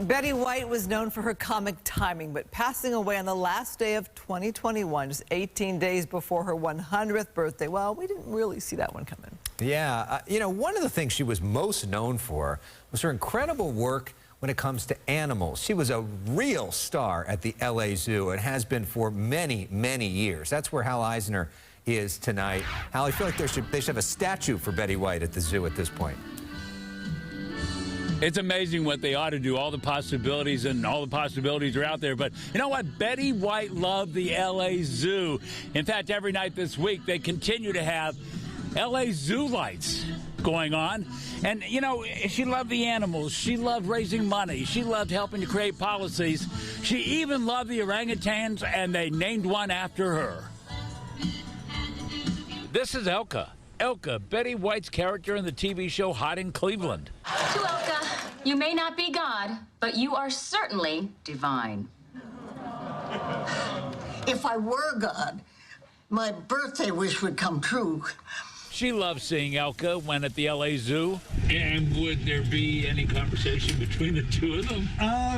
Betty White was known for her comic timing, but passing away on the last day of 2021, just 18 days before her 100th birthday. Well, we didn't really see that one coming. Yeah, you know, one of the things she was most known for was her incredible work when it comes to animals. She was a real star at the LA Zoo and has been for many, many years. That's where Hal Eisner is tonight. Hal, I feel like they should have a statue for Betty White at the zoo at this point. It's amazing what they ought to do, all the possibilities, and all the possibilities are out there. But you know what? Betty White loved the LA Zoo. In fact, every night this week, they continue to have LA Zoo lights going on. And, you know, she loved the animals. She loved raising money. She loved helping to create policies. She even loved the orangutans, and they named one after her. This is Elka. Elka, Betty White's character in the TV show Hot in Cleveland. To Elka, you may not be God, but you are certainly divine. If I were God, my birthday wish would come true. She loved seeing Elka when at the LA Zoo. And would there be any conversation between the two of them?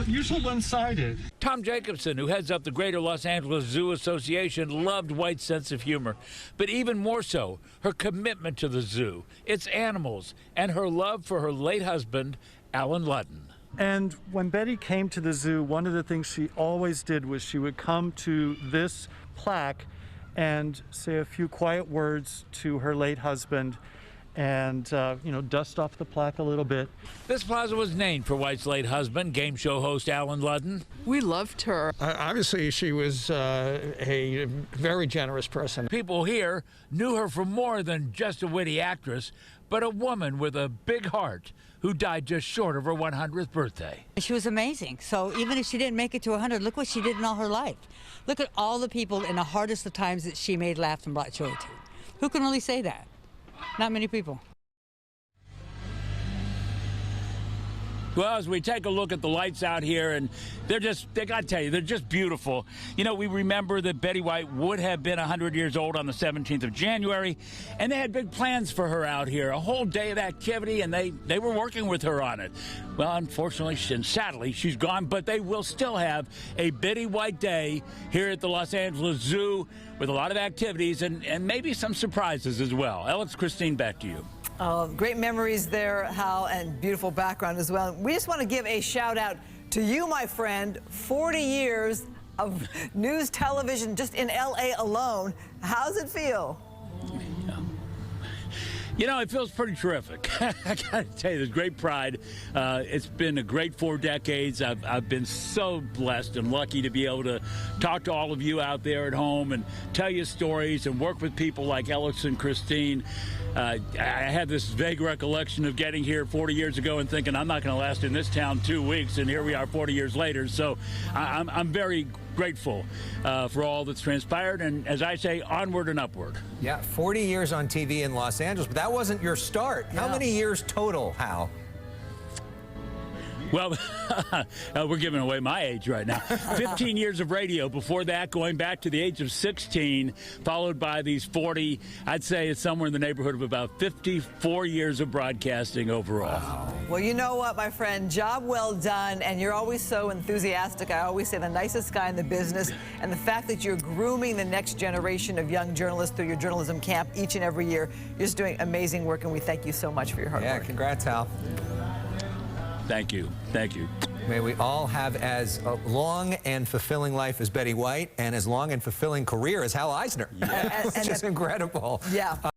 Usually one-sided. Tom Jacobson, who heads up the Greater Los Angeles Zoo Association, loved White's sense of humor, but even more so, her commitment to the zoo, its animals, and her love for her late husband, Alan Ludden. And when Betty came to the zoo, one of the things she always did was she would come to this plaque and say a few quiet words to her late husband and, you know, dust off the plaque a little bit. This plaza was named for White's late husband, game show host Alan Ludden. We loved her. Obviously, she was a very generous person. People here knew her for more than just a witty actress, but a woman with a big heart who died just short of her 100th birthday. She was amazing. So even if she didn't make it to 100, look what she did in all her life. Look at all the people in the hardest of times that she made laugh and brought joy to. Who can really say that? Not many people. Well, as we take a look at the lights out here, and they gotta tell you, they're just beautiful. You know, we remember that Betty White would have been 100 years old on the 17th of January, and they had big plans for her out here, a whole day of activity, and they were working with her on it. Well, unfortunately and sadly, she's gone, but they will still have a Betty White Day here at the Los Angeles Zoo with a lot of activities and maybe some surprises as well. Alex, Christine, back to you. Great memories there, Hal, and beautiful background as well. We just want to give a shout out to you, my friend. 40 years of news television just in LA alone. How's it feel? You know, it feels pretty terrific. I gotta tell you, there's great pride. It's been a great 4 decades. I've been so blessed and lucky to be able to talk to all of you out there at home and tell you stories and work with people like Alex and Christine. I had this vague recollection of getting here 40 years ago and thinking I'm not going to last in this town 2 weeks, and here we are 40 years later. So I'm very grateful for all that's transpired, and as I say, onward and upward. Yeah, 40 years on TV in Los Angeles, but that wasn't your start. How many years total, Hal? Well, we're giving away my age right now. 15 years of radio. Before that, going back to the age of 16, followed by these 40. I'd say it's somewhere in the neighborhood of about 54 years of broadcasting overall. Wow. Well, you know what, my friend? Job well done, and you're always so enthusiastic. I always say the nicest guy in the business, and the fact that you're grooming the next generation of young journalists through your journalism camp each and every year, you're just doing amazing work, and we thank you so much for your hard work. Yeah, congrats, Hal. Thank you. Thank you. May we all have as long and fulfilling life as Betty White and as long and fulfilling career as Hal Eisner. Yeah. Which is incredible. Yeah.